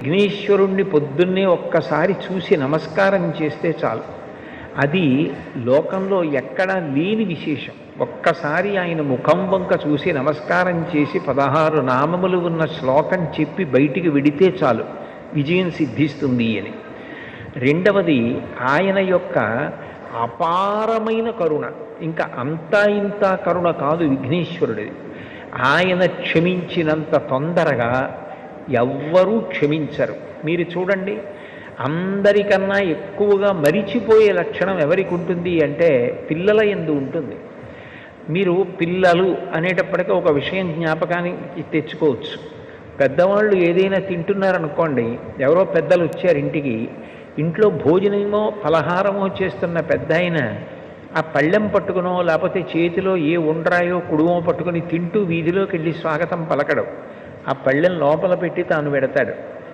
విఘ్నేశ్వరుణ్ణి పొద్దున్నే ఒక్కసారి చూసి నమస్కారం చేస్తే చాలు. అది లోకంలో ఎక్కడా లేని విశేషం. ఒక్కసారి ఆయన ముఖం వంక చూసి నమస్కారం చేసి 16 నామములు ఉన్న శ్లోకం చెప్పి బయటికి వెడితే చాలు విజయం సిద్ధిస్తుంది అని. రెండవది ఆయన యొక్క అపారమైన కరుణ. ఇంకా అంతా ఇంత కరుణ కాదు విఘ్నేశ్వరుడిది. ఆయన క్షమించినంత తొందరగా ఎవ్వరూ క్షమించరు. మీరు చూడండి, అందరికన్నా ఎక్కువగా మరిచిపోయే లక్షణం ఎవరికి ఉంటుంది అంటే పిల్లల యందు ఉంటుంది. మీరు పిల్లలు అనేటప్పటికీ ఒక విషయం జ్ఞాపకానికి తెచ్చుకోవచ్చు. పెద్దవాళ్ళు ఏదైనా తింటున్నారనుకోండి, ఎవరో పెద్దలు వచ్చారు ఇంటికి, ఇంట్లో భోజనమో ఫలహారమో చేస్తున్న పెద్ద ఆయన ఆ పళ్ళెం పట్టుకునో లేకపోతే చేతిలో ఏ ఉండ్రాయో కుడుమో పట్టుకుని తింటూ వీధిలోకి వెళ్ళి స్వాగతం పలకడం, ఆ పళ్ళెం లోపల పెట్టి తాను పెడతాడు.